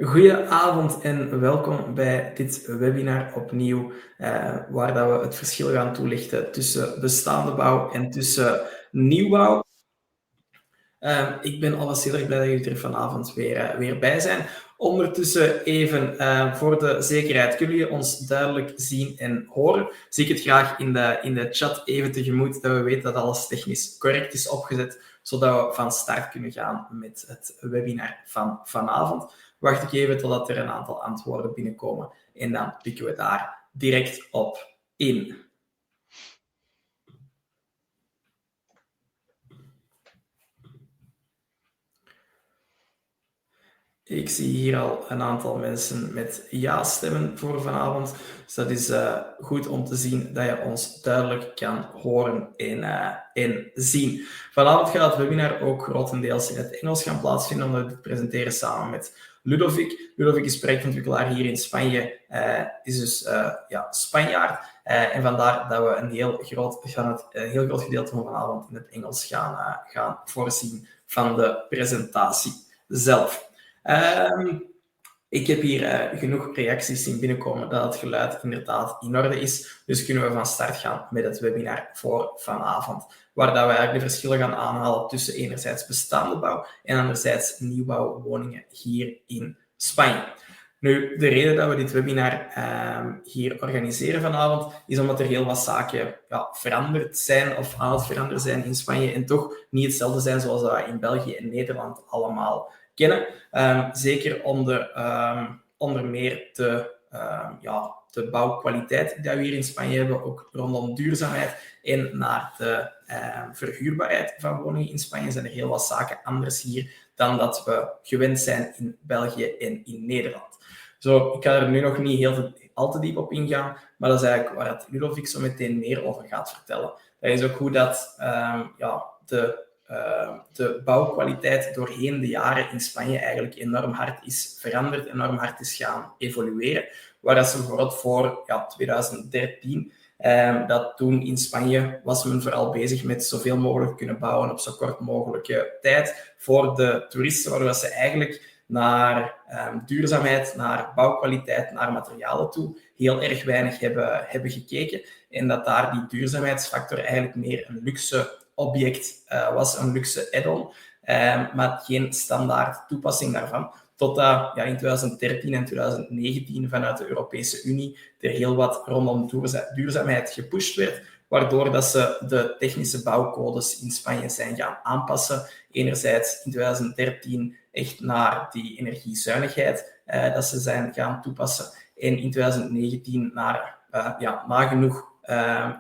Goedenavond en welkom bij dit webinar opnieuw, waar dat we het verschil gaan toelichten tussen bestaande bouw en tussen nieuwbouw. Ik ben alvast heel erg blij dat jullie er vanavond weer bij zijn. Ondertussen even voor de zekerheid, kunnen jullie ons duidelijk zien en horen? Zie ik het graag in de chat even tegemoet, dat we weten dat alles technisch correct is opgezet, zodat we van start kunnen gaan met het webinar van vanavond. Wacht ik even totdat er een aantal antwoorden binnenkomen en dan pikken we daar direct op in. Ik zie hier al een aantal mensen met ja stemmen voor vanavond. Dus dat is goed om te zien dat je ons duidelijk kan horen en zien. Vanavond gaat het webinar ook grotendeels in het Engels gaan plaatsvinden, omdat we dit presenteren samen met Ludovic. Ludovic is projectontwikkelaar hier in Spanje, is dus Spanjaard. En vandaar dat we een heel groot gedeelte van vanavond in het Engels gaan voorzien van de presentatie zelf. Ik heb hier genoeg reacties zien binnenkomen dat het geluid inderdaad in orde is. Dus kunnen we van start gaan met het webinar voor vanavond. Waar dat we eigenlijk de verschillen gaan aanhalen tussen enerzijds bestaande bouw en anderzijds nieuwbouwwoningen hier in Spanje. Nu, de reden dat we dit webinar hier organiseren vanavond is omdat er heel wat zaken veranderd zijn of aan het veranderen zijn in Spanje en toch niet hetzelfde zijn zoals dat we in België en Nederland allemaal kennen. Zeker onder meer de bouwkwaliteit die we hier in Spanje hebben, ook rondom duurzaamheid en naar de verhuurbaarheid van woningen in Spanje zijn er heel wat zaken anders hier dan dat we gewend zijn in België en in Nederland. Zo, ik ga er nu nog niet al te diep op ingaan, maar dat is eigenlijk waar het Ludovic zo meteen meer over gaat vertellen. Dat is ook hoe dat de bouwkwaliteit doorheen de jaren in Spanje eigenlijk enorm hard is veranderd, enorm hard is gaan evolueren. Waar dat ze bijvoorbeeld voor 2013, dat toen in Spanje was men vooral bezig met zoveel mogelijk kunnen bouwen op zo kort mogelijke tijd voor de toeristen, waardoor ze eigenlijk naar duurzaamheid, naar bouwkwaliteit, naar materialen toe heel erg weinig hebben gekeken. En dat daar die duurzaamheidsfactor eigenlijk meer een luxe object was, een luxe add-on, maar geen standaard toepassing daarvan. Totdat in 2013 en 2019 vanuit de Europese Unie er heel wat rondom duurzaamheid gepusht werd, waardoor dat ze de technische bouwcodes in Spanje zijn gaan aanpassen. Enerzijds in 2013 echt naar die energiezuinigheid dat ze zijn gaan toepassen en in 2019 naar nagenoeg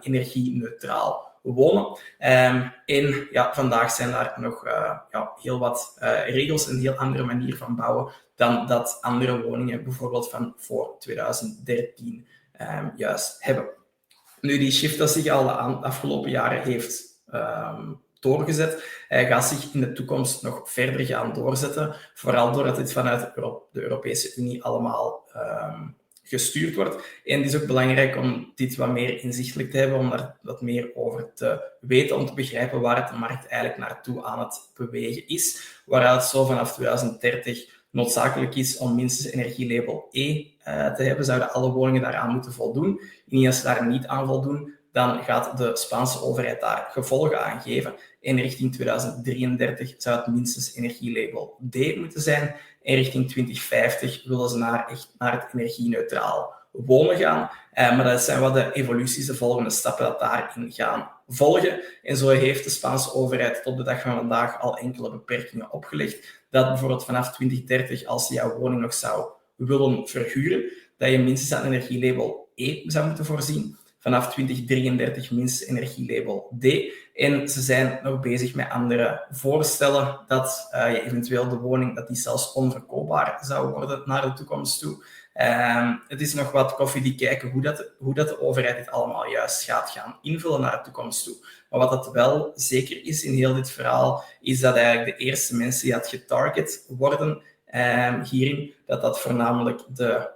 energieneutraal wonen. En vandaag zijn daar nog heel wat regels, een heel andere manier van bouwen dan dat andere woningen bijvoorbeeld van voor 2013 juist hebben. Nu, die shift dat zich al de afgelopen jaren heeft doorgezet, gaat zich in de toekomst nog verder gaan doorzetten, vooral doordat dit vanuit de Europese Unie allemaal gestuurd wordt. En het is ook belangrijk om dit wat meer inzichtelijk te hebben, om daar wat meer over te weten, om te begrijpen waar het de markt eigenlijk naartoe aan het bewegen is. Waaruit het zo vanaf 2030 noodzakelijk is om minstens energielabel E te hebben, zouden alle woningen daaraan moeten voldoen. En als ze daar niet aan voldoen, dan gaat de Spaanse overheid daar gevolgen aan geven. En richting 2033 zou het minstens energielabel D moeten zijn. En richting 2050 willen ze naar het energieneutraal wonen gaan. Maar dat zijn wat de evoluties, de volgende stappen dat daarin gaan volgen. En zo heeft de Spaanse overheid tot de dag van vandaag al enkele beperkingen opgelegd. Dat bijvoorbeeld vanaf 2030, als je jouw woning nog zou willen verhuren, dat je minstens aan energielabel E zou moeten voorzien. Vanaf 2033 minstens energielabel D. En ze zijn nog bezig met andere voorstellen dat je eventueel de woning, dat die zelfs onverkoopbaar zou worden naar de toekomst toe. Het is nog wat koffiedik kijken hoe dat de overheid dit allemaal juist gaat gaan invullen naar de toekomst toe. Maar wat dat wel zeker is in heel dit verhaal, is dat eigenlijk de eerste mensen die het getarget worden hierin, dat voornamelijk de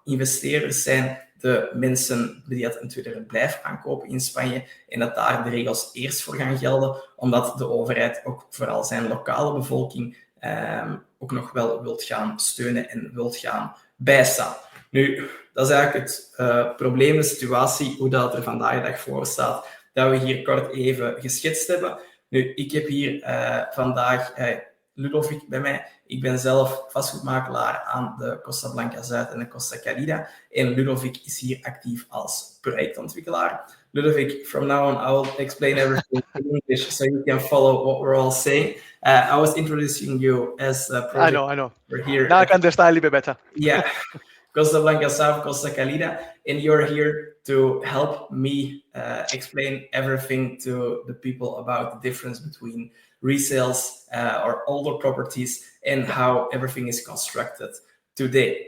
investeerders zijn, de mensen die een tweede verblijf aankopen in Spanje en dat daar de regels eerst voor gaan gelden, omdat de overheid ook vooral zijn lokale bevolking ook nog wel wilt gaan steunen en wilt gaan bijstaan. Nu, dat is eigenlijk het probleem, de situatie, hoe dat er vandaag de dag voor staat, dat we hier kort even geschetst hebben. Nu, ik heb hier vandaag Ludovic bij mij. Ik ben zelf vastgoedmakelaar aan de Costa Blanca Zuid en de Costa Calida. En Ludovic is hier actief als projectontwikkelaar. Ludovic, from now on, I will explain everything in English so you can follow what we're all saying. I was introducing you as a project. I know. We're here. Now I can understand a little bit better. Yeah. Costa Blanca South, Costa Calida, and you're here to help me explain everything to the people about the difference between resales or older properties and how everything is constructed today.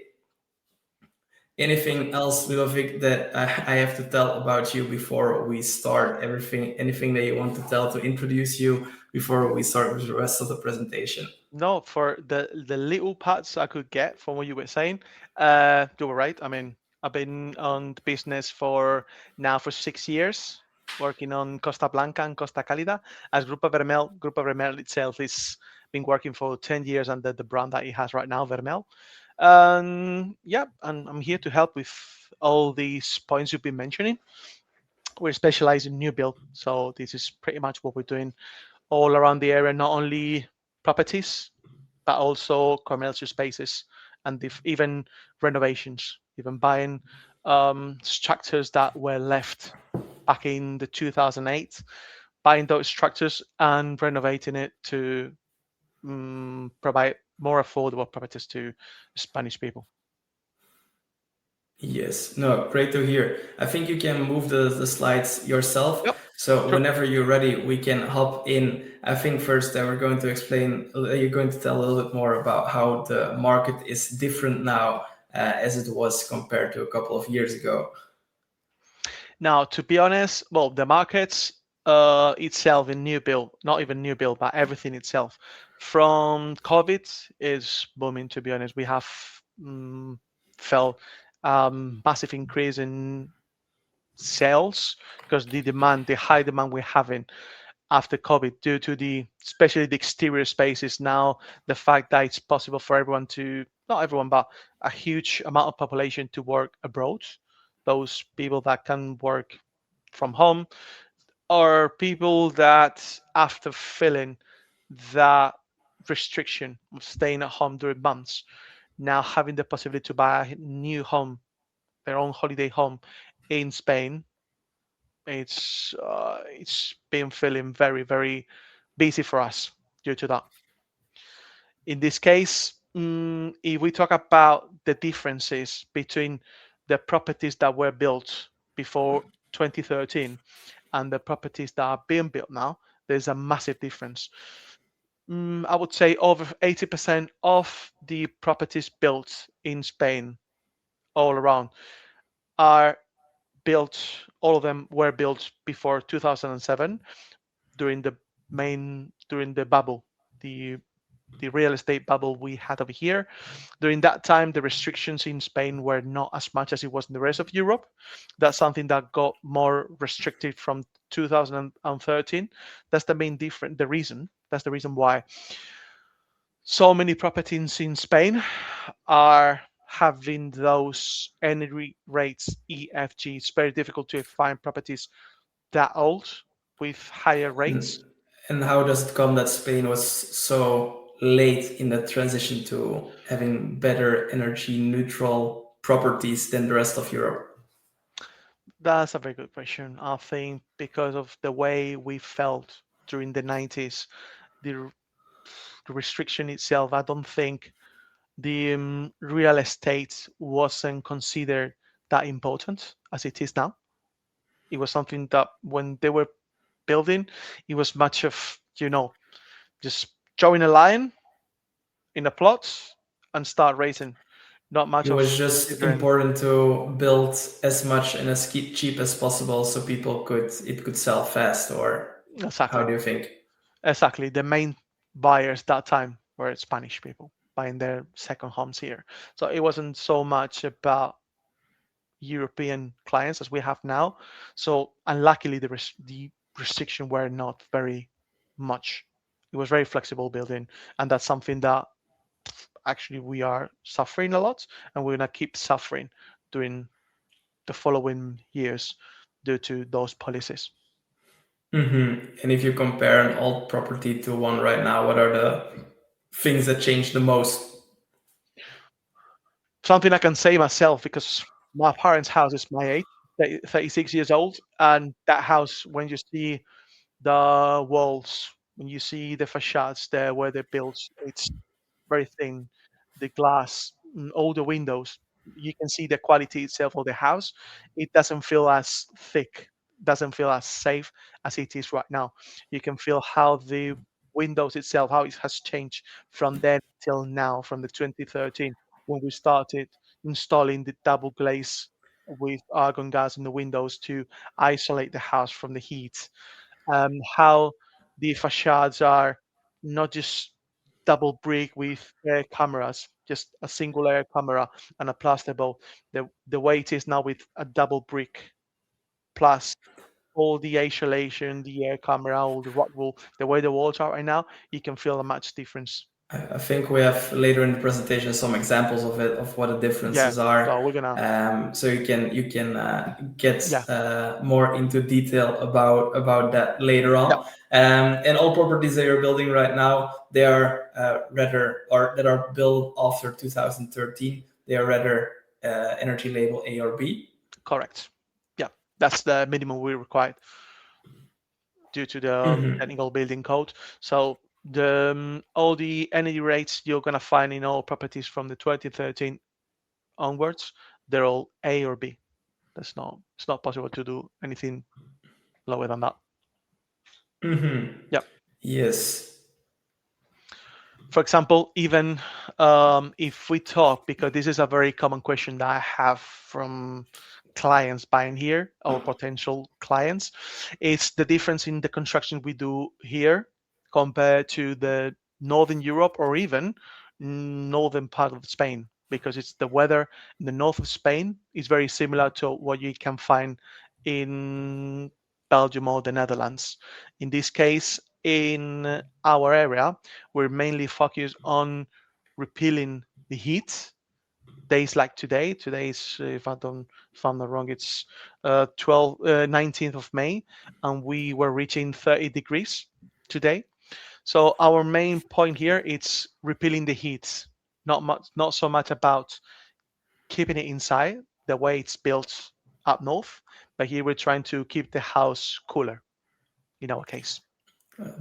Anything else, Ludovic, that I have to tell about you before we start? Anything that you want to tell to introduce you before we start with the rest of the presentation? No, for the little parts I could get from what you were saying, you were right. I mean, I've been on the business for 6 years, working on Costa Blanca and Costa Calida. As Grupo Vermel itself is been working for 10 years under the brand that it has right now, Vermel. And I'm here to help with all these points you've been mentioning. We're specialized in new build, so this is pretty much what we're doing all around the area, not only properties, but also commercial spaces and even renovations, even buying structures that were left back in the 2008, buying those structures and renovating it to provide more affordable properties to Spanish people. Yes, no, great to hear. I think you can move the slides yourself. Yep. So Sure. Whenever you're ready, we can hop in. I think first that we're going to explain, you're going to tell a little bit more about how the market is different now as it was compared to a couple of years ago. Now, to be honest, well, the markets itself in new build, not even new build, but everything itself, from COVID is booming, to be honest. We have felt massive increase in sales because the high demand we're having after COVID due to especially the exterior spaces now, the fact that it's possible for everyone to, not everyone, but a huge amount of population to work abroad. Those people that can work from home, or people that after feeling that restriction of staying at home during months, now having the possibility to buy a new home, their own holiday home in Spain, it's been feeling very, very busy for us due to that. In this case, if we talk about the differences between the properties that were built before 2013 and the properties that are being built now, there's a massive difference. I would say over 80% of the properties built in Spain all around are built, all of them were built before 2007 during the bubble, the real estate bubble we had over here. During that time, the restrictions in Spain were not as much as it was in the rest of Europe. That's something that got more restricted from 2013. That's the main difference, that's the reason why so many properties in Spain are having those energy rates EFG. It's very difficult to find properties that old with higher rates. And how does it come that Spain was so late in the transition to having better energy neutral properties than the rest of Europe? That's a very good question. I think because of the way we felt during the 90s, the restriction itself, I don't think the real estate wasn't considered that important as it is now. It was something that when they were building, it was much of, just join a line in a plot and start raising. Not much. It was just important to build as much and as cheap as possible so people could sell fast, or exactly. How do you think? Exactly. The main buyers that time were Spanish people buying their second homes here. So it wasn't so much about European clients as we have now. So unluckily, the restriction were not very much. It was very flexible building, and that's something that actually we are suffering a lot, and we're gonna keep suffering during the following years due to those policies. And if you compare an old property to one right now, what are the things that change the most? Something I can say myself, because my parents' house is my age, 36 years old, and that house, when you see the walls, when you see the facades there where they're built, it's very thin. The glass, all the windows, you can see the quality itself of the house. It doesn't feel as thick, doesn't feel as safe as it is right now. You can feel how the windows itself, how it has changed from then till now, from the 2013 when we started installing the double glaze with argon gas in the windows to isolate the house from the heat. How the facades are not just double brick with air cameras, just a single air camera and a plasterboard. The way it is now with a double brick plus all the isolation, the air camera, all the rock wool, the way the walls are right now, you can feel a much difference. I think we have later in the presentation some examples of it, of what the differences are. So we're gonna. So you can get more into detail about that later on. And all properties that you're building right now, they are that are built after 2013. They are rather energy label A or B. Correct. Yeah, that's the minimum we required due to the technical building code. So all the energy rates you're gonna find in all properties from the 2013 onwards, they're all A or B. It's not possible to do anything lower than that. Yeah. Yes. For example, even if we talk, because this is a very common question that I have from clients buying here or potential clients, it's the difference in the construction we do here compared to the Northern Europe or even northern part of Spain, because it's the weather in the north of Spain is very similar to what you can find in Belgium or the Netherlands. In this case, in our area, we're mainly focused on repelling the heat. Days like today. Today is, if I'm not wrong, it's 19th of May, and we were reaching 30 degrees today. So our main point here is repelling the heat. Not so much about keeping it inside the way it's built up north, but here we're trying to keep the house cooler. In our case.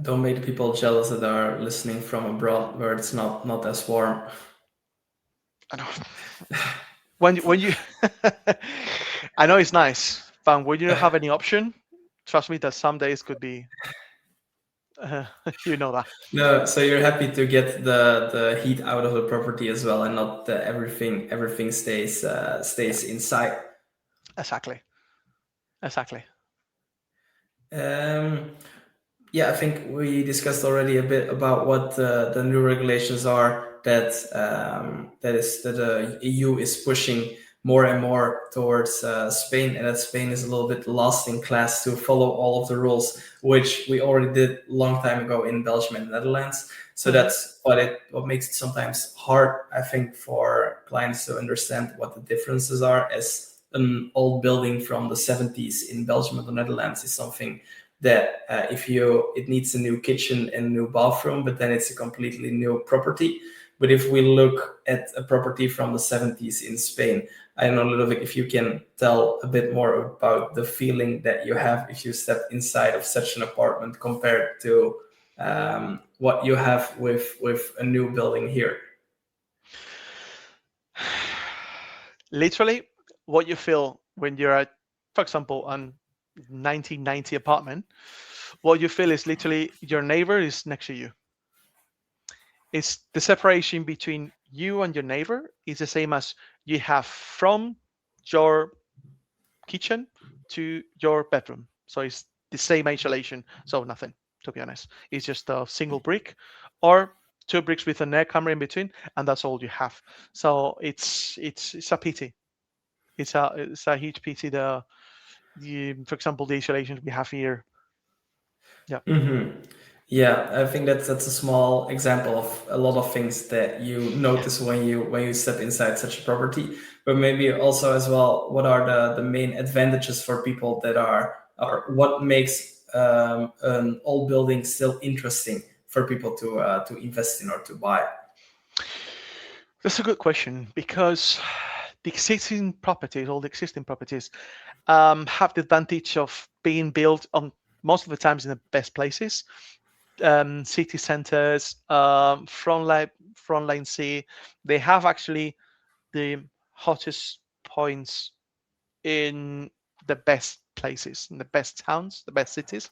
Don't make the people jealous that are listening from abroad where it's not as warm. I know. When you I know it's nice, but when you don't have any option, trust me that some days could be you know that. No, so you're happy to get the heat out of the property as well, and not everything stays inside. Exactly. Yeah, I think we discussed already a bit about what the new regulations are that the EU is pushing more and more towards Spain, and that Spain is a little bit lost in class to follow all of the rules, which we already did a long time ago in Belgium and Netherlands. So that's what makes it sometimes hard, I think, for clients to understand what the differences are, as an old building from the 70s in Belgium and the Netherlands is something that it needs a new kitchen and a new bathroom, but then it's a completely new property. But if we look at a property from the 70s in Spain, I don't know, Ludovic, if you can tell a bit more about the feeling that you have if you step inside of such an apartment compared to what you have with a new building here. Literally, what you feel when you're at, for example, an 1990 apartment, what you feel is literally your neighbor is next to you. It's the separation between you and your neighbor is the same as you have from your kitchen to your bedroom. So it's the same isolation. So nothing, to be honest. It's just a single brick or two bricks with an air camera in between, and that's all you have. So it's a pity. It's a huge pity. For example, the isolations we have here. Yeah. Yeah, I think that's a small example of a lot of things that you notice when you step inside such a property. But maybe also as well, what are the main advantages for people that are, or what makes an old building still interesting for people to invest in or to buy? That's a good question, because the existing properties, all the existing properties, have the advantage of being built on most of the times in the best places, city centers, frontline sea. They have actually the hottest points in the best places, in the best towns, the best cities.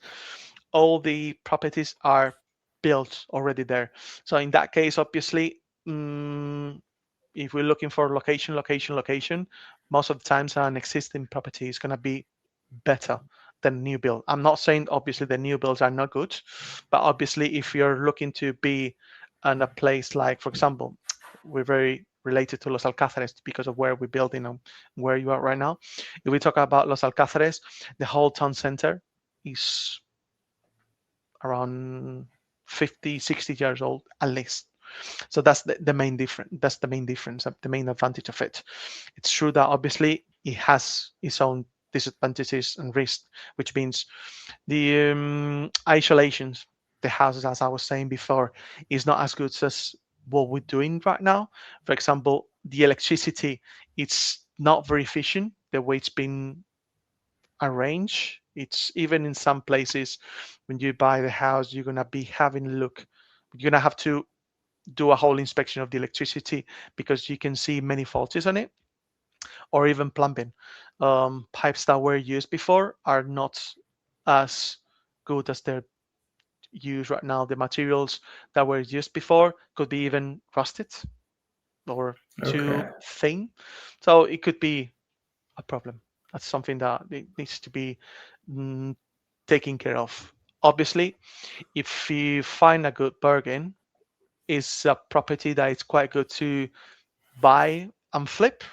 All the properties are built already there. So in that case, obviously, if we're looking for location, most of the times an existing property is going to be better than new build. I'm not saying obviously the new builds are not good, but obviously if you're looking to be in a place like, for example, we're very related to Los Alcázares because of where we're building and where you are right now. If we talk about Los Alcázares, the whole town center is around 50, 60 years old at least. So that's the main difference. That's the main difference, the main advantage of it. It's true that obviously it has its own disadvantages and risks, which means the isolations, the houses, as I was saying before, is not as good as what we're doing right now. For example, the electricity, it's not very efficient the way it's been arranged. It's even in some places when you buy the house, you're gonna be having a look. You're gonna have to do a whole inspection of the electricity because you can see many faults on it, or even plumbing. Pipes that were used before are not as good as they're used right now. The materials that were used before could be even rusted or too Okay. thin. So it could be a problem. That's something that it needs to be mm, taken care of. Obviously, if you find a good bargain, is a property that is quite good to buy and flip.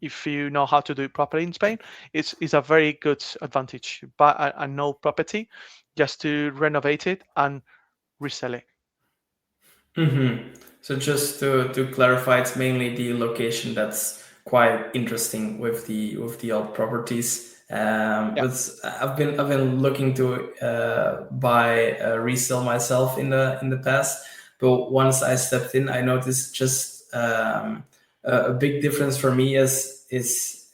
If you know how to do it properly in Spain, it's a very good advantage. Buy a no property just to renovate it and resell it. So just to clarify, it's mainly the location that's quite interesting with the old properties. Yeah. But I've been looking to buy resell myself in the past. But once I stepped in, I noticed just a big difference for me is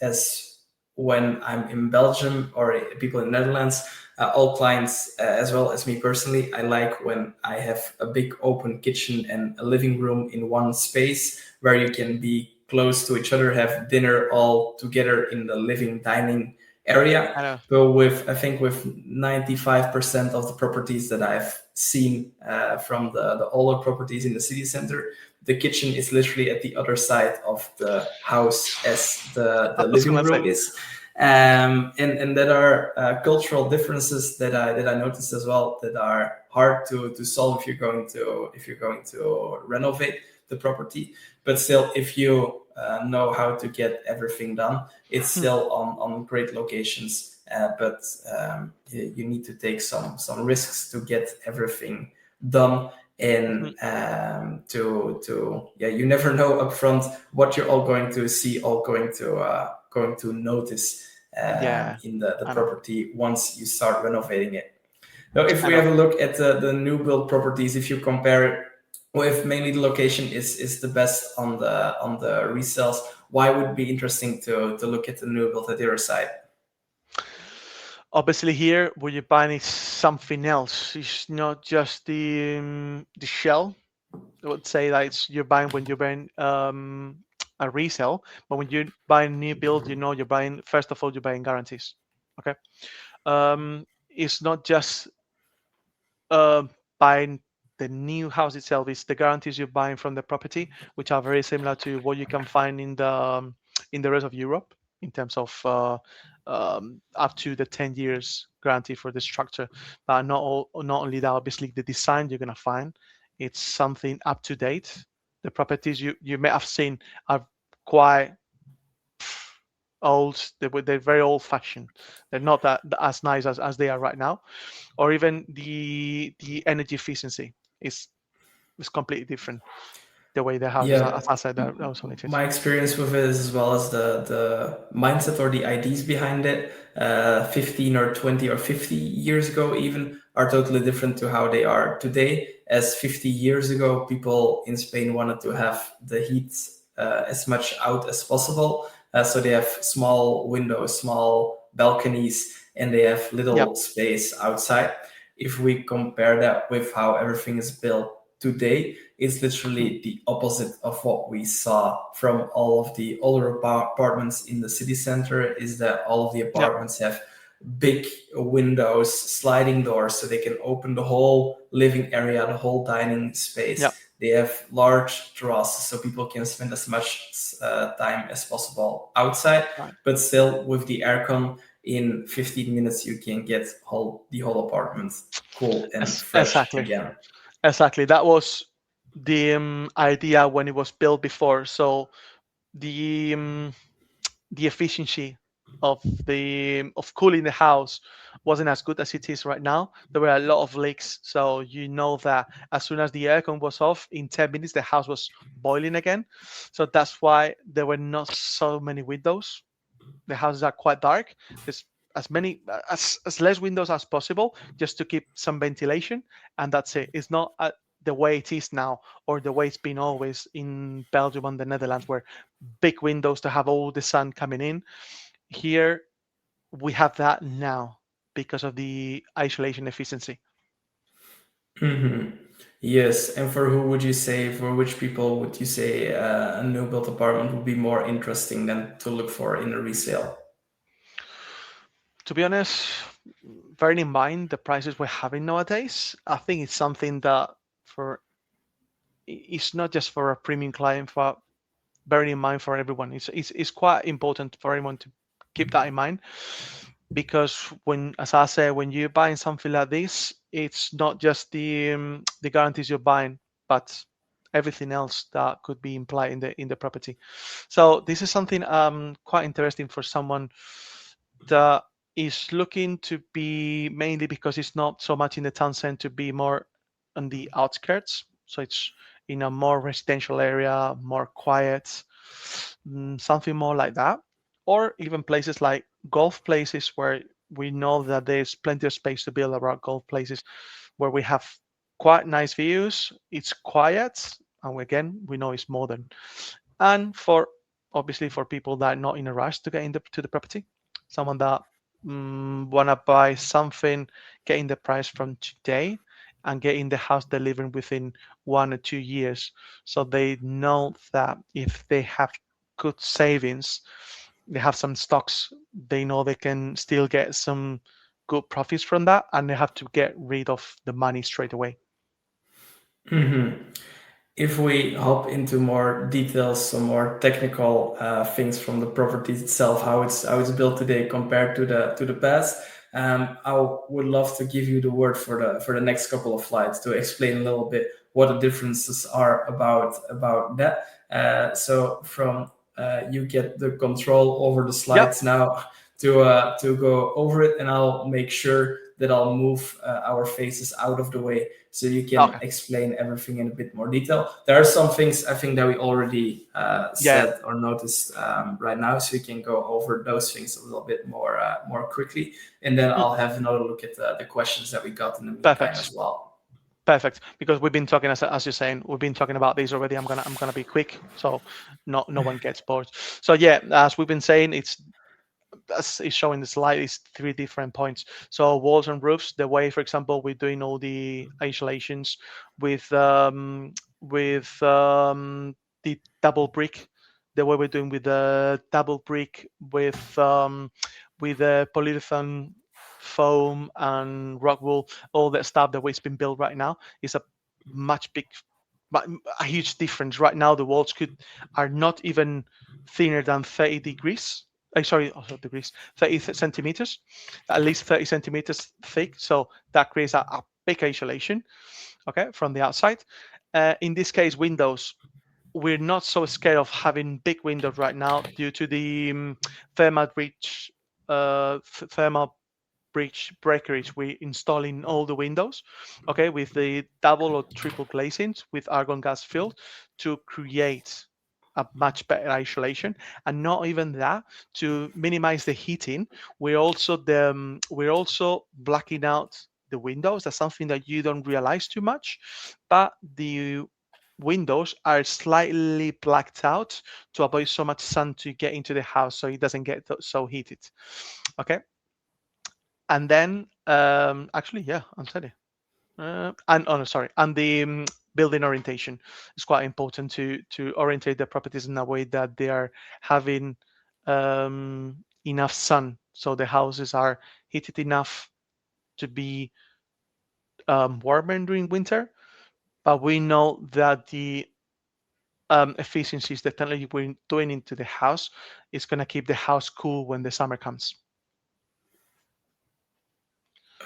as when I'm in Belgium or people in Netherlands. All clients, as well as me personally, I like when I have a big open kitchen and a living room in one space where you can be close to each other, have dinner all together in the living dining area. I know. But I think with 95% of the properties that I've seen from the older properties in the city center, the kitchen is literally at the other side of the house as I the was living gonna say. room is. And there are cultural differences that I noticed as well that are hard to solve if you're going to renovate the property. But still, if you know how to get everything done, it's still on great locations. But you need to take some risks to get everything done. And you never know upfront what you're all going to see, all going to notice Yeah, in the I know. property once you start renovating it. Now, if I we know. have a look at the new build properties, if you compare it with mainly the location is the best on the resales, why would it be interesting to look at the new build at the other side? Obviously, here what you're buying is something else. It's not just the shell. I would say that you're buying when you're buying a resale, but when you're buying a new build, you know you're buying, first of all, you're buying guarantees. Okay. It's not just uh, buying the new house itself, it's the guarantees you're buying from the property, which are very similar to what you can find in the rest of Europe in terms of up to the 10 years guarantee for the structure. But not only that, obviously the design you're gonna find, it's something up to date. The properties you may have seen are quite old. They're very old-fashioned. They're not that as nice as they are right now. Or even the energy efficiency is completely different. The way the houses, Yeah, as I said, that was only my experience with it, as well as the mindset or the ideas behind it, 15 or 20 or 50 years ago even, are totally different to how they are today. As 50 years ago, people in Spain wanted to have the heat as much out as possible. So they have small windows, small balconies, and they have little space outside. If we compare that with how everything is built today, it's literally the opposite of what we saw from all of the older apartments in the city center. Is that all of the apartments have big windows, sliding doors, so they can open the whole living area, the whole dining space. They have large terraces, so people can spend as much time as possible outside, but still with the aircon, in 15 minutes you can get the whole apartment cool and fresh again. Exactly. That was the idea when it was built before. So the efficiency of cooling the house wasn't as good as it is right now. There were a lot of leaks, so you know that as soon as the aircon was off, in 10 minutes the house was boiling again. So that's why there were not so many windows. The houses are quite dark. There's as less windows as possible, just to keep some ventilation, and that's it. It's not the way it is now, or the way it's been always in Belgium and the Netherlands, where big windows to have all the sun coming in. Here we have that now because of the isolation efficiency. Yes, and for which people would you say a new built apartment would be more interesting than to look for in a resale? To be honest, bearing in mind the prices we're having nowadays, I think it's something that it's not just for a premium client, but bearing in mind for everyone. It's quite important for everyone to keep that in mind, because as I say, when you're buying something like this, it's not just the guarantees you're buying, but everything else that could be implied in the property. So this is something quite interesting for someone that is looking to be, mainly because it's not so much in the town center, to be more on the outskirts. So it's in a more residential area, more quiet, something more like that. Or even places like golf places, where we know that there's plenty of space to build around golf places, where we have quite nice views. It's quiet, and again, we know it's modern. And obviously for people that are not in a rush to get to the property, someone that want to buy something, getting the price from today and getting the house delivered within 1 or 2 years. So they know that if they have good savings, they have some stocks, they know they can still get some good profits from that, and they have to get rid of the money straight away. If we hop into more details, some more technical things from the property itself, how it's built today compared to the past, I would love to give you the word for the next couple of slides to explain a little bit what the differences are about that. So from you get the control over the slides now to go over it, and I'll make sure that I'll move our faces out of the way so you can explain everything in a bit more detail. There are some things I think that we already said or noticed right now, so you can go over those things a little bit more quickly, and then I'll have another look at the questions that we got in the meantime as well. Perfect, because we've been talking, as you're saying, we've been talking about these already. I'm gonna be quick, so no one gets bored. So as we've been saying, as is showing the slide, is 3 different points. So walls and roofs, the way, for example, we're doing all the isolations with the double brick, the way we're doing with the double brick with the polyurethane foam and rock wool, all that stuff, the way it's been built right now is a huge difference. Right now, the walls are not even thinner than 30 degrees. 30 centimeters, at least 30 centimeters thick. So that creates a big isolation, from the outside. In this case, windows, we're not so scared of having big windows right now due to the thermal breach, thermal breach breakage we install in all the windows, okay, with the double or triple glazings with argon gas filled to create a much better isolation. And not even that, to minimize the heating, we're also blacking out the windows. That's something that you don't realize too much, but the windows are slightly blacked out to avoid so much sun to get into the house, so it doesn't get so heated. Okay. And then actually, yeah, I'm sorry. And the building orientation is quite important to orientate the properties in a way that they are having enough sun, so the houses are heated enough to be warmer during winter. But we know that the efficiencies, the technology we're doing into the house, is going to keep the house cool when the summer comes.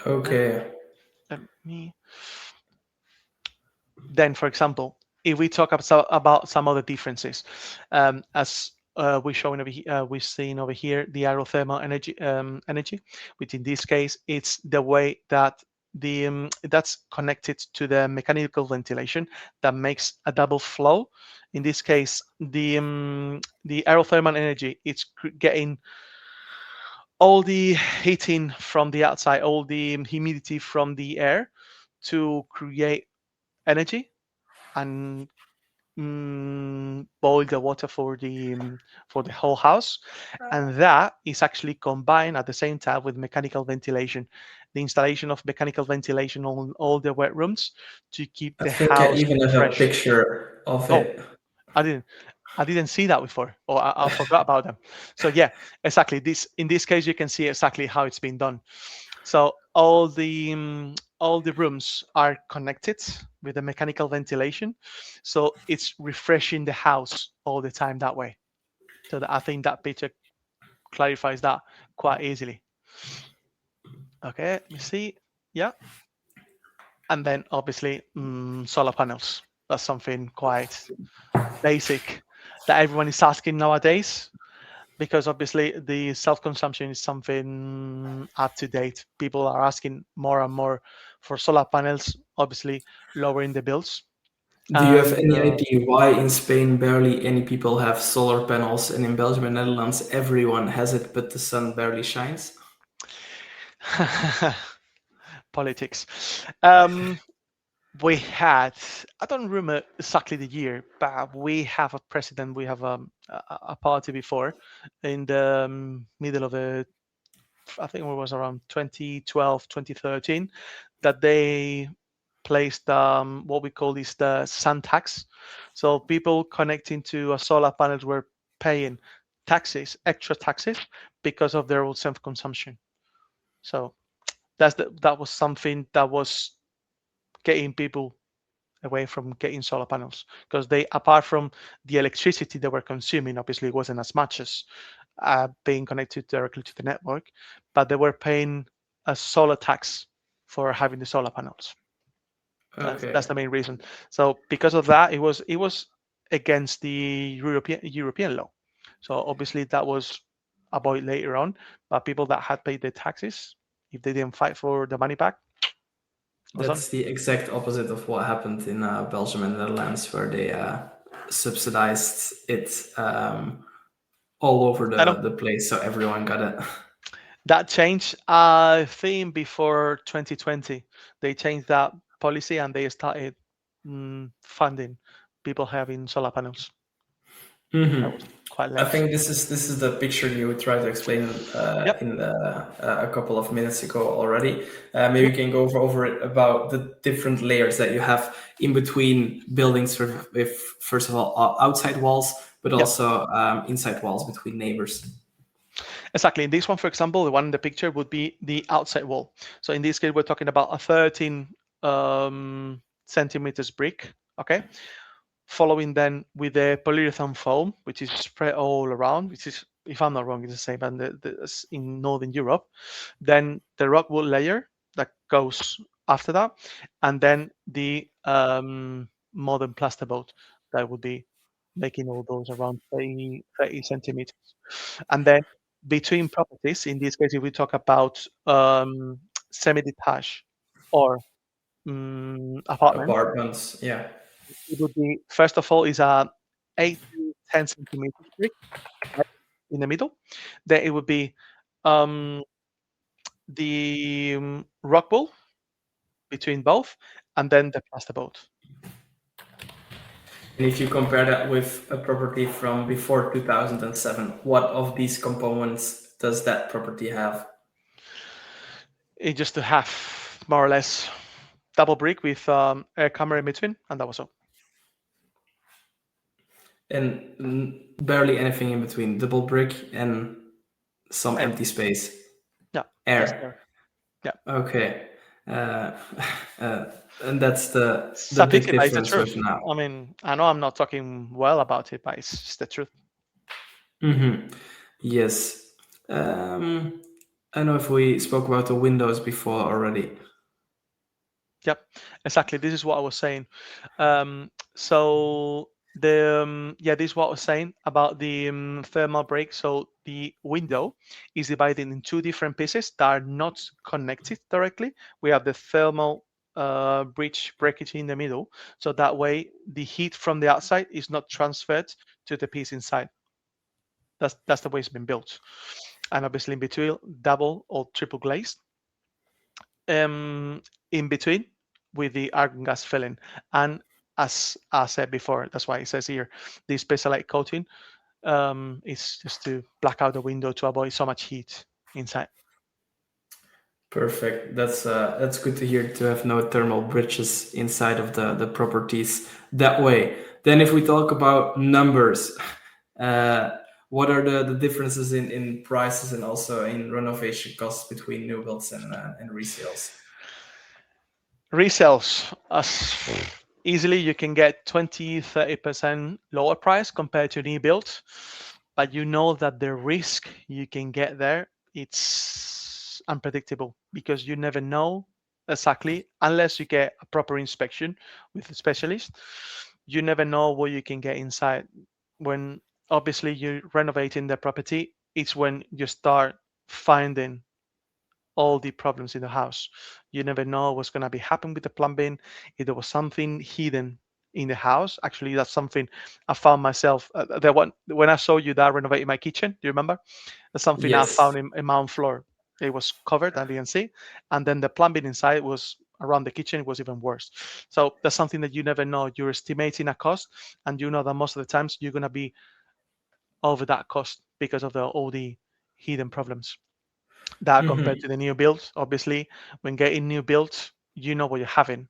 Okay. Let me. Then, for example, if we talk about some other differences, as we're showing over here, we're seeing over here the aerothermal energy, which in this case it's the way that that's connected to the mechanical ventilation that makes a double flow. In this case, the aerothermal energy, it's getting all the heating from the outside, all the humidity from the air to create energy and boil the water for the whole house, and that is actually combined at the same time with mechanical ventilation, the installation of mechanical ventilation on all the wet rooms to keep I the think I house even have a fresh. picture of Oh, it. I didn't see that before, or I forgot about them. So yeah, exactly. In this case, you can see exactly how it's been done. So all the rooms are connected with the mechanical ventilation, so it's refreshing the house all the time that way. So I think that picture clarifies that quite easily. Okay, let me see. Yeah, and then obviously solar panels. That's something quite basic that everyone is asking nowadays, because obviously the self-consumption is something up to date. People are asking more and more for solar panels, obviously lowering the bills. Do you have And any idea why in Spain barely any people have solar panels, and in Belgium and Netherlands everyone has it, but the sun barely shines? politics. We had, I don't remember exactly the year, but we have a president, we have a party before in the middle of the, I think it was around 2012, 2013, that they placed what we call is the sun tax. So people connecting to a solar panels were paying taxes, extra taxes, because of their own self-consumption. So that was something that was getting people away from getting solar panels, because they, apart from the electricity they were consuming, obviously it wasn't as much as being connected directly to the network, but they were paying a solar tax for having the solar panels. Okay. That's the main reason. So because of that, it was against the European law. So obviously that was avoided later on. But people that had paid their taxes, if they didn't fight for the money back, was on. That's the exact opposite of what happened in Belgium and Netherlands, where they subsidized it all over I know the place, so everyone got it. that changed. I think before 2020, they changed that policy and they started funding people having solar panels. That was quite I late. think this is the picture you tried to explain Yep. in a couple of minutes ago already. Maybe you can go over it about the different layers that you have in between buildings, with first of all outside walls, but Yep. also inside walls between neighbors. Exactly. In this one, for example, the one in the picture would be the outside wall. So in this case, we're talking about a 13 centimeters brick. Okay. Following then with the polyurethane foam, which is spread all around, which is, if I'm not wrong, it's the same as in Northern Europe. Then the rock wool layer that goes after that, and then the modern plasterboard that would be making all those around 30 centimeters. And then between properties, in this case, if we talk about semi-detached or apartment, Apartments, yeah. it would be, first of all, is a 8 to 10 centimeters brick right in the middle. Then it would be um, the rock wool between both, and then the plasterboard. And if you compare that with a property from before 2007, what of these components does that property have? It just to have more or less double brick with air camera in between, and that was all. And barely anything in between, double brick and some Air. empty space. Yeah, just Air. air. Yeah. Okay. And that's the It's a big pity, but it's the difference truth. with now. I mean, I know I'm not talking well about it, but it's just the truth. Yes. I know if we spoke about the windows before already. Yep, exactly. This is what I was saying. So this is what I was saying about the thermal break. So the window is divided in two different pieces that are not connected directly. We have the thermal breach breakage in the middle, so that way the heat from the outside is not transferred to the piece inside. That's the way it's been built, and obviously in between double or triple glazed. In between with the argon gas filling, and as I said before, that's why it says here the specialized coating is just to black out the window to avoid so much heat inside. Perfect. That's good to hear, to have no thermal bridges inside of the properties that way. Then if we talk about numbers, what are the differences in prices and also in renovation costs between new builds and resales? Resales, easily you can get 20-30% lower price compared to new build, but you know that the risk you can get there, it's unpredictable because you never know exactly, unless you get a proper inspection with a specialist, you never know what you can get inside. When obviously you're renovating the property, it's when you start finding all the problems in the house. You never know what's going to be happening with the plumbing. If there was something hidden in the house, actually, that's something I found myself. The one when I saw you that renovating my kitchen, do you remember? That's something I Yes. found in my own floor. It was covered, I didn't see, and then the plumbing inside was around the kitchen was even worse. So that's something that you never know. You're estimating a cost, and you know that most of the times you're going to be over that cost because of all the hidden problems that compared to the new builds. Obviously, when getting new builds, you know what you're having.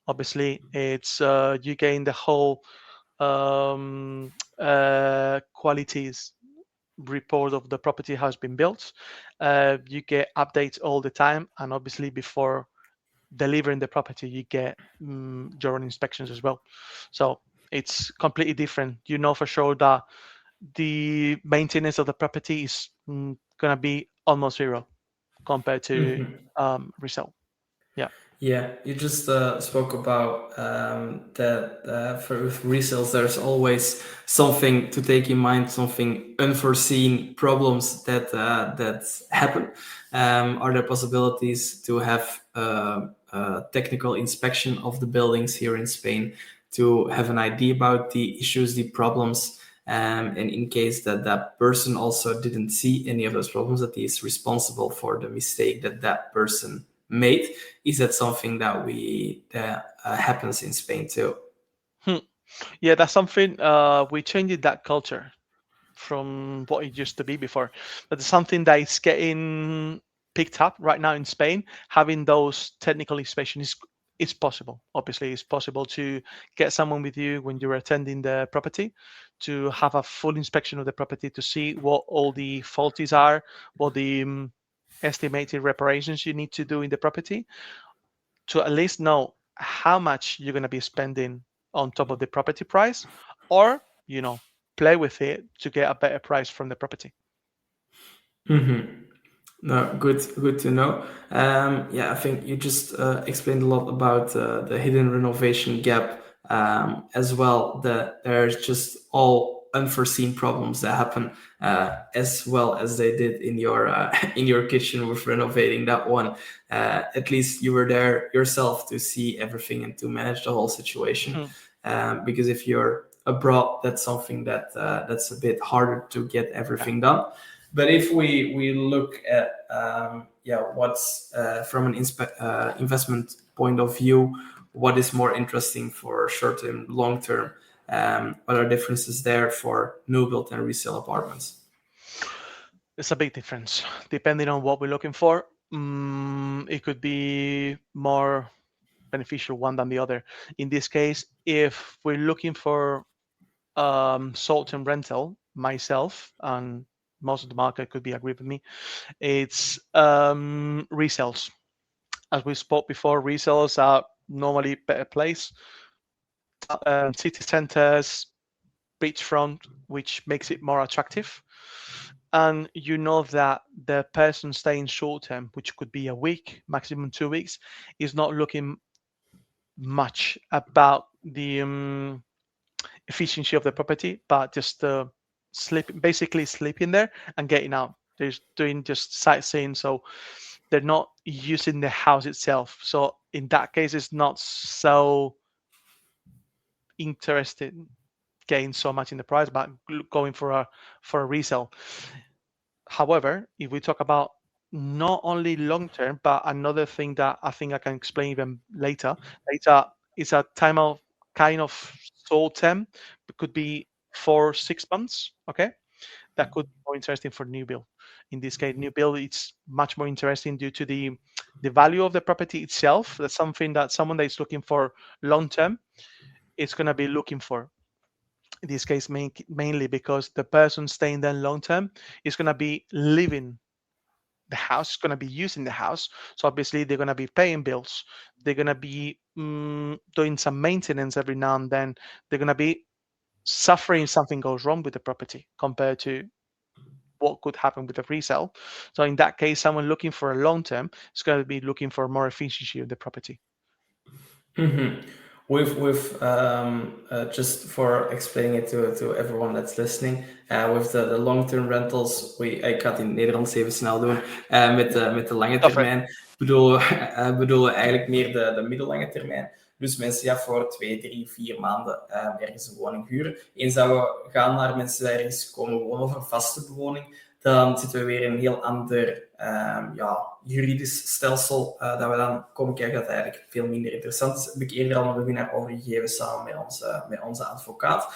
Obviously, it's you gain the whole qualities report of the property has been built. You get updates all the time, and obviously before delivering the property, you get your own inspections as well. So it's completely different. You know for sure that the maintenance of the property is gonna be almost zero compared to resell. Yeah. Yeah, you just spoke about that for with resales, there's always something to take in mind, something unforeseen problems that happen. Are there possibilities to have a technical inspection of the buildings here in Spain to have an idea about the issues, the problems, and in case that that person also didn't see any of those problems, that he is responsible for the mistake that that person made? Is that something that happens in Spain too? Yeah, that's something we changed that culture from what it used to be before. But it's something that is getting picked up right now in Spain. Having those technical inspections is possible. Obviously, it's possible to get someone with you when you're attending the property to have a full inspection of the property to see what all the faulties are, what the estimated reparations you need to do in the property, to at least know how much you're going to be spending on top of the property price, or play with it to get a better price from the property. No, good to know. Yeah, I think you just explained a lot about the hidden renovation gap as well, that there's just all unforeseen problems that happen, as well as they did in your in your kitchen with renovating that one. At least you were there yourself to see everything and to manage the whole situation. Because if you're abroad, that's something that that's a bit harder to get everything done. But if we look at what's from an investment point of view, what is more interesting for short-term, long-term? What are differences there for new build and resale apartments? It's a big difference depending on what we're looking for. It could be more beneficial one than the other. In this case, if we're looking for short-term rental, myself and most of the market could be agree with me, it's resales. As we spoke before, resales are normally better place. City centers, beachfront, which makes it more attractive. And you know that the person staying short term, which could be a week, maximum 2 weeks, is not looking much about the efficiency of the property, but just basically sleeping there and getting out. They're doing just sightseeing, so they're not using the house itself. So in that case, it's not so interested getting so much in the price, but going for a resale. However, if we talk about not only long term, but another thing that I think I can explain even later, it's a time of kind of short term. It could be 4-6 months. Okay, that could be more interesting for new build. In this case, new build, it's much more interesting due to the value of the property itself. That's something that someone that is looking for long term is going to be looking for. In this case, mainly because the person staying there long term is going to be living the house, going to be using the house. So obviously they're going to be paying bills. They're going to be doing some maintenance every now and then. They're going to be suffering if something goes wrong with the property compared to what could happen with a resale. So in that case, someone looking for a long term is going to be looking for more efficiency of the property. Mm-hmm. With just for explaining it to everyone that's listening, with the long-term rentals, ik ga het in het Nederlands even snel doen, met de lange termijn, bedoelen eigenlijk meer de middellange termijn. Dus mensen voor 2, 3, 4 maanden ergens een woning huren. Eens dat we gaan naar mensen die ergens komen wonen of een vaste bewoning, dan zitten we weer in een heel ander juridisch stelsel dat we dan komen kijken dat eigenlijk veel minder interessant is. Heb ik eerder al een webinar over gegeven samen met onze advocaat.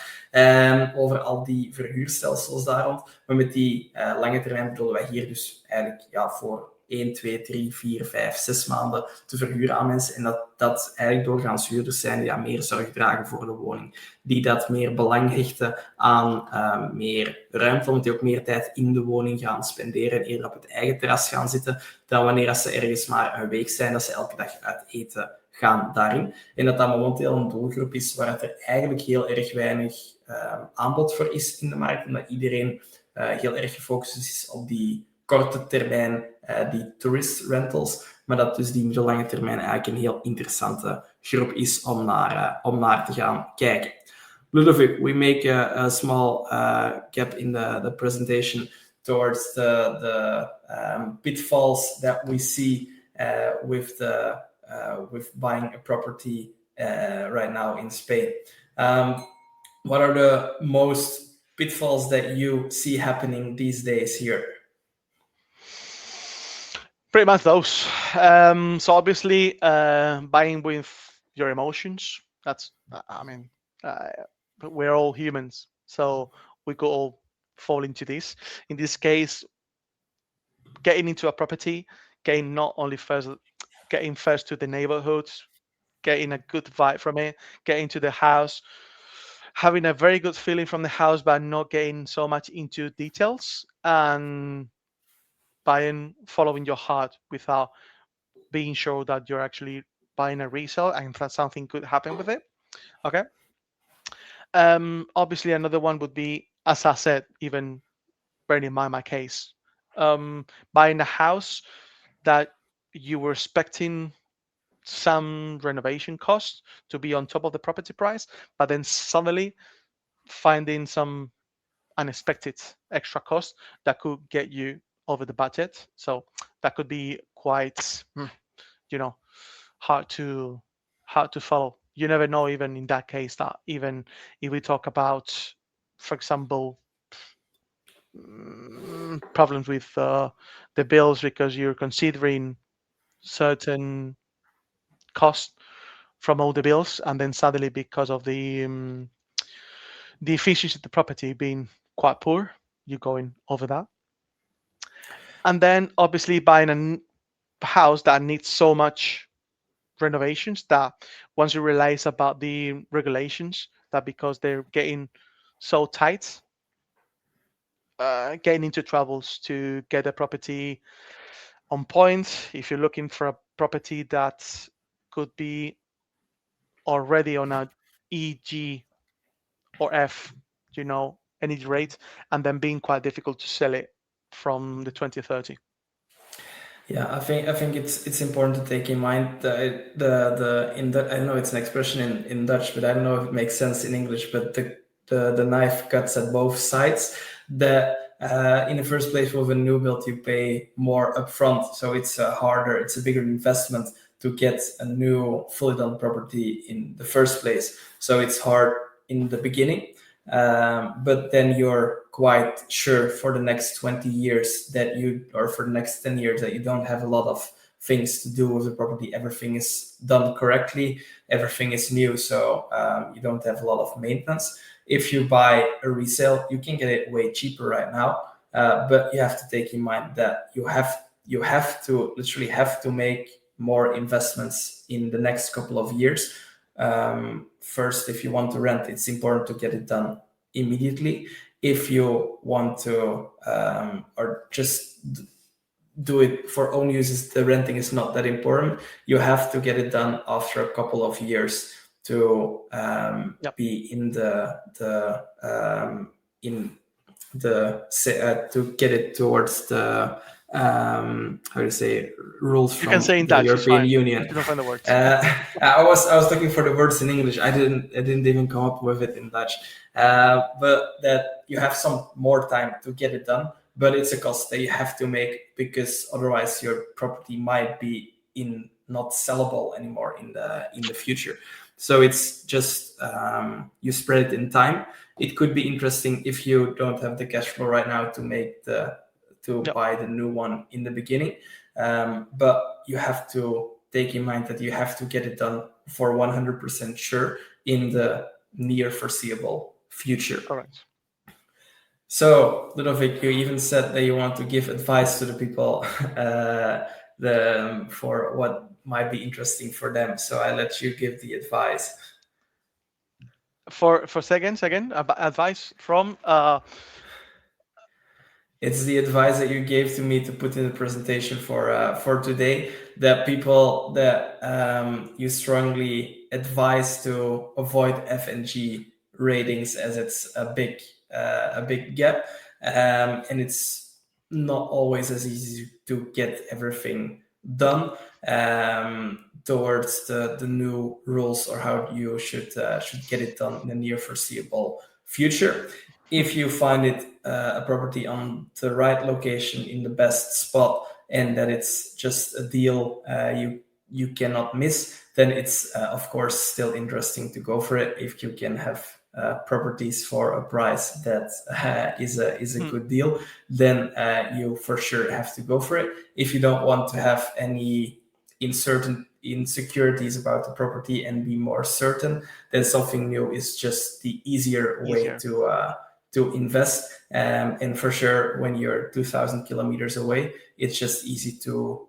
Over al die verhuurstelsels daar rond. Maar met die lange termijn bedoelen wij hier dus eigenlijk voor 1, 2, 3, 4, 5, 6 maanden te verhuren aan mensen. En dat eigenlijk doorgaans huurders zijn die meer zorg dragen voor de woning. Die dat meer belang hechten aan meer ruimte, omdat die ook meer tijd in de woning gaan spenderen en eerder op het eigen terras gaan zitten, dan wanneer ze ergens maar een week zijn, dat ze elke dag uit eten gaan daarin. En dat momenteel een doelgroep is waar er eigenlijk heel erg weinig aanbod voor is in de markt, omdat iedereen heel erg gefocust is op die korte termijn, die tourist rentals, maar dat dus die middellange termijn eigenlijk een heel interessante groep is om naar te gaan kijken. Ludovic, we make a small gap in the presentation towards the pitfalls that we see with buying a property right now in Spain. What are the most pitfalls that you see happening these days here? Pretty much those. So obviously, buying with your emotions. That's, we're all humans, so we could all fall into this. In this case, getting into a property, getting first to the neighborhood, getting a good vibe from it, getting to the house, having a very good feeling from the house, but not getting so much into details, and following your heart without being sure that you're actually buying a resale and that something could happen with it. Okay. Obviously, another one would be, as I said, even bearing in mind my case, buying a house that you were expecting some renovation costs to be on top of the property price, but then suddenly finding some unexpected extra cost that could get you over the budget. So that could be quite, hard to follow. You never know, even in that case, that even if we talk about, for example, problems with the bills because you're considering certain costs from all the bills, and then suddenly because of the efficiency of the property being quite poor, you're going over that. And then obviously buying a house that needs so much renovations that once you realize about the regulations, that because they're getting so tight, getting into troubles to get a property on point. If you're looking for a property that could be already on a EG or F, energy rate, and then being quite difficult to sell it from the 2030. Yeah, I think it's important to take in mind the I know it's an expression in Dutch, but I don't know if it makes sense in English. But the knife cuts at both sides. In the first place, with a new build, you pay more upfront, so it's it's a bigger investment to get a new fully done property in the first place. So it's hard in the beginning. But then you're quite sure for the next 20 years or for the next 10 years that you don't have a lot of things to do with the property. Everything is done correctly. Everything is new. So you don't have a lot of maintenance. If you buy a resale, you can get it way cheaper right now. But you have to take in mind that you literally have to make more investments in the next couple of years. First, if you want to rent, it's important to get it done immediately. If you want to or just do it for own uses, the renting is not that important. You have to get it done after a couple of years to be in to get it towards the how do you say rules from the Dutch, European Union. You don't find the words. I was looking for the words in English. I didn't even come up with it in Dutch. But that you have some more time to get it done. But it's a cost that you have to make because otherwise your property might be not sellable anymore in the future. So it's just you spread it in time. It could be interesting if you don't have the cash flow right now to buy the new one in the beginning. But you have to take in mind that you have to get it done for 100% sure in the near foreseeable future. Correct. So, Ludovic, you even said that you want to give advice to the people for what might be interesting for them. So I let you give the advice. For seconds again, advice from. It's the advice that you gave to me to put in the presentation for today. That people that you strongly advise to avoid F and G ratings as it's a big gap, and it's not always as easy to get everything done towards the new rules or how you should get it done in the near foreseeable future. If you find it a property on the right location in the best spot and that it's just a deal you cannot miss, then it's of course still interesting to go for it. If you can have properties for a price that is a good deal, then you for sure have to go for it. If you don't want to have any insecurities about the property and be more certain, then something new is just the easier way to invest. And for sure, when you're 2,000 kilometers away, it's just easy to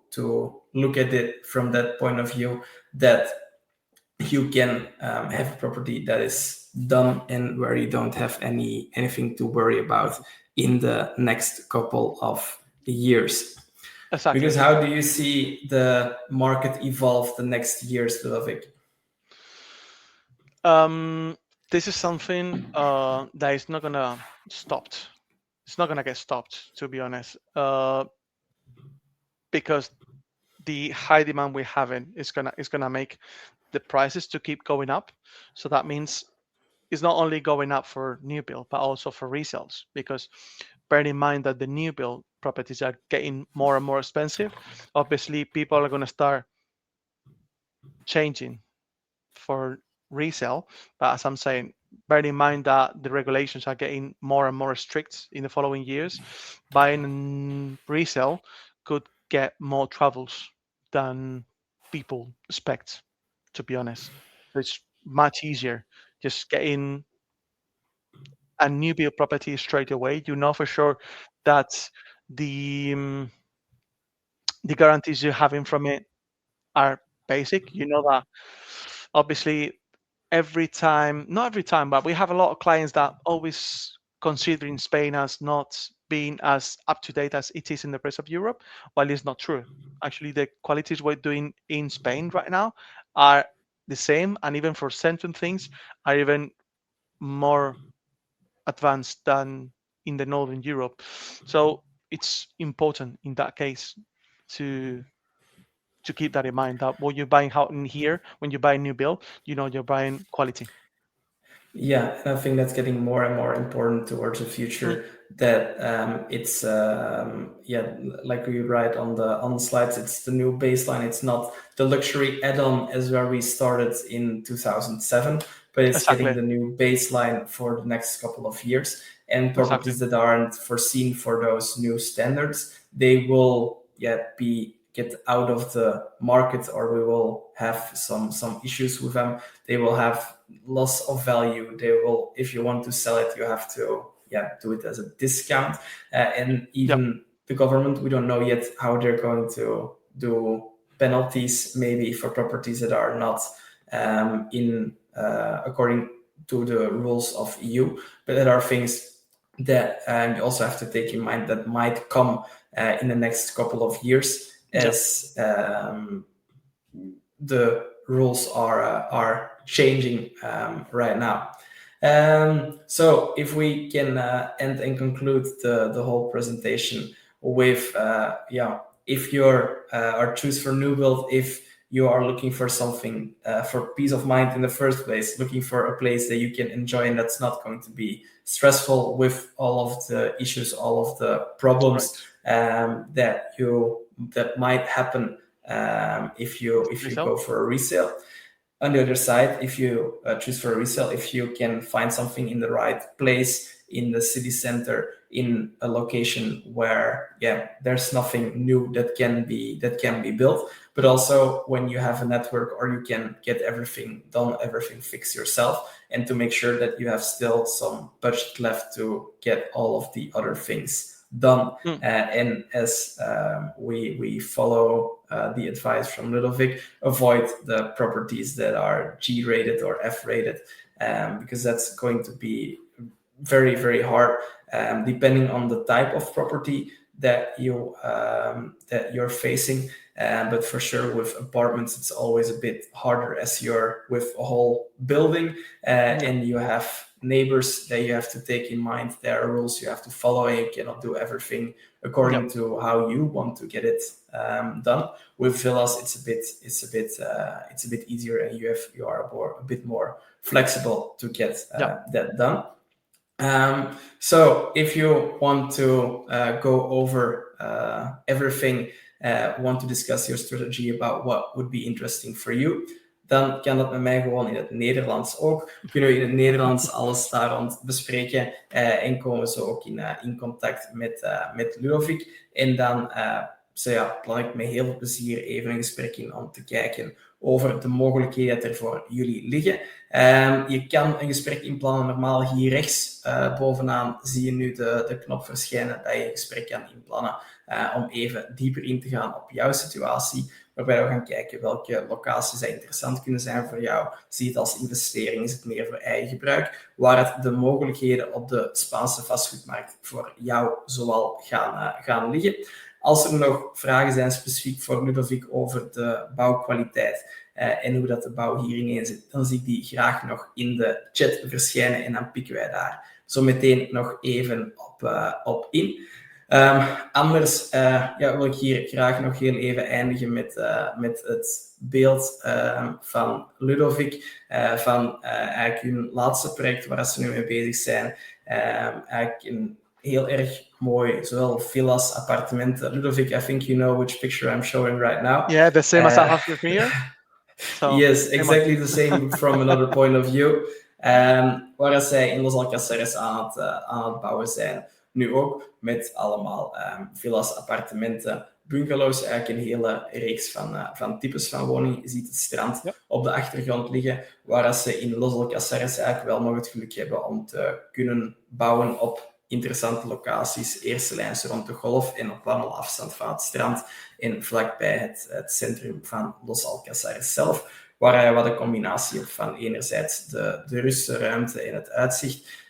look at it from that point of view, that you can have a property that is done and where you don't have anything to worry about in the next couple of years. Exactly. Because how do you see the market evolve the next years, Ludovic? This is something that is not gonna stop. It's not gonna get stopped, to be honest, because the high demand we're having is gonna make the prices to keep going up. So that means it's not only going up for new build, but also for resales. Because bear in mind that the new build properties are getting more and more expensive. Obviously, people are gonna start changing for resale. But as I'm saying, bear in mind that the regulations are getting more and more strict in the following years. Buying resale could get more troubles than people expect, to be honest. So it's much easier just getting a new build property straight away. You know for sure that the the guarantees you're having from it are basic. You know that obviously not every time, but we have a lot of clients that always considering Spain as not being as up to date as it is in the rest of Europe, while it's not true. Actually, the qualities we're doing in Spain right now are the same, and even for certain things, are even more advanced than in the Northern Europe. So it's important in that case to keep that in mind, that what you're buying out in here, when you buy a new build, you're buying quality. Yeah, and I think that's getting more and more important towards the future. That it's like we write on the slides, it's the new baseline. It's not the luxury add-on as where we started in 2007, but it's Exactly. getting the new baseline for the next couple of years. And properties that aren't foreseen for those new standards, they will get out of the market, or we will have some issues with them. They will have loss of value. They will, if you want to sell it, you have to do it as a discount. And even the government, we don't know yet how they're going to do penalties, maybe for properties that are not in according to the rules of EU. But there are things that you also have to take in mind that might come in the next couple of years, as the rules are changing right now. So if we can end and conclude the whole presentation with if you're or choose for new build, if you are looking for something for peace of mind in the first place, looking for a place that you can enjoy and that's not going to be stressful with all of the issues, all of the problems that might happen if you go for a resale. On the other side, if you choose for a resale, if you can find something in the right place, in the city center, in a location where there's nothing new that can be built, but also when you have a network, or you can get everything done, everything fixed yourself, and to make sure that you have still some budget left to get all of the other things done. And as we follow the advice from Ludovic, avoid the properties that are G-rated or F-rated, because that's going to be very, very hard, depending on the type of property that you're facing. But for sure, with apartments, it's always a bit harder, as you're with a whole building, and you have neighbors that you have to take in mind. There are rules you have to follow, and you cannot do everything according to how you want to get it done. With villas, it's a bit easier, and you are a bit more flexible to get that done. So if you want to go over everything, want to discuss your strategy about what would be interesting for you, dan kan dat met mij gewoon in het Nederlands ook. Kunnen we in het Nederlands alles daar rond bespreken en komen zo ook in contact met Ludovic. En dan plan ik met heel veel plezier even een gesprek in om te kijken over de mogelijkheden die er voor jullie liggen. Je kan een gesprek inplannen. Normaal hier rechts bovenaan zie je nu de knop verschijnen dat je een gesprek kan inplannen om even dieper in te gaan op jouw situatie, waarbij we gaan kijken welke locaties interessant kunnen zijn voor jou. Zie je het als investering? Is het meer voor eigen gebruik? Waar het de mogelijkheden op de Spaanse vastgoedmarkt voor jou zoal gaan liggen. Als er nog vragen zijn specifiek voor Ludovic over de bouwkwaliteit en hoe dat de bouw hier ineen zit, dan zie ik die graag nog in de chat verschijnen en dan pikken wij daar zo meteen nog even op in. Anders wil ik hier graag nog heel even eindigen met het beeld van Ludovic, van eigenlijk hun laatste project waar ze nu mee bezig zijn. Eigenlijk een heel erg mooi, zowel villas, appartementen. Ludovic, I think you know which picture I'm showing right now. Yeah, the same as I have with here. So, yes, exactly the same from another point of view. Waar zij in Los Alcaceres aan het bouwen zijn. Nu ook met allemaal villas, appartementen, bungalows. Eigenlijk een hele reeks van types van woningen. Je ziet het strand op de achtergrond liggen, waar ze in Los Alcaceres eigenlijk wel nog het geluk hebben om te kunnen bouwen op interessante locaties. Eerste lijns rond de golf en op wandelafstand van het strand en vlakbij het centrum van Los Alcaceres zelf, waar je wat een combinatie hebt van enerzijds de ruste ruimte en het uitzicht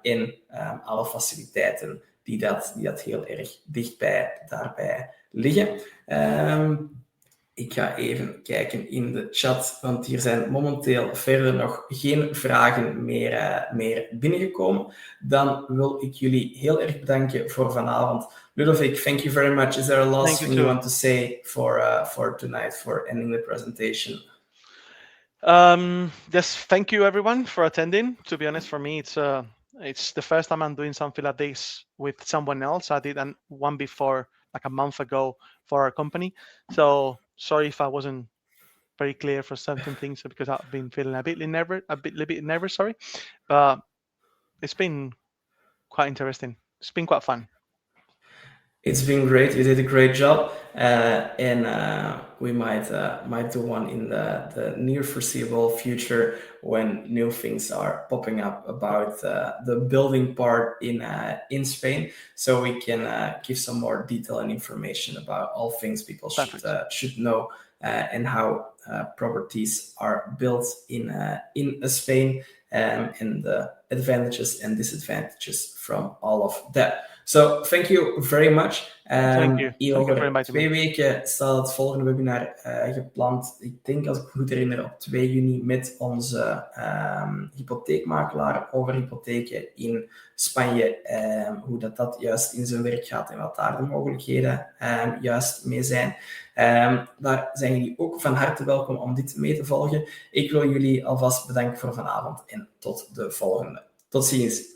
en alle faciliteiten die dat heel erg dichtbij daarbij liggen. Ik ga even kijken in de chat, want hier zijn momenteel verder nog geen vragen meer binnengekomen. Dan wil ik jullie heel erg bedanken voor vanavond. Ludovic, thank you very much. Is there a last thing you want to say for tonight, for ending the presentation? Just thank you everyone for attending. To be honest, for me, it's the first time I'm doing something like this with someone else. I did one before, like a month ago, for our company. So sorry if I wasn't very clear for certain things because I've been feeling a bit nervous. Sorry, but it's been quite interesting. It's been quite fun. It's been great. You did a great job, and we might do one in the near foreseeable future when new things are popping up about the building part in Spain, so we can give some more detail and information about all things people should know and how properties are built in Spain, and the advantages and disadvantages from all of that. So, thank you very much. Thank you. Over 2 weken staat het volgende webinar gepland. Ik denk, als ik me goed herinner, op 2 juni met onze hypotheekmakelaar over hypotheken in Spanje. Hoe dat juist in zijn werk gaat en wat daar de mogelijkheden juist mee zijn. Daar zijn jullie ook van harte welkom om dit mee te volgen. Ik wil jullie alvast bedanken voor vanavond en tot de volgende. Tot ziens.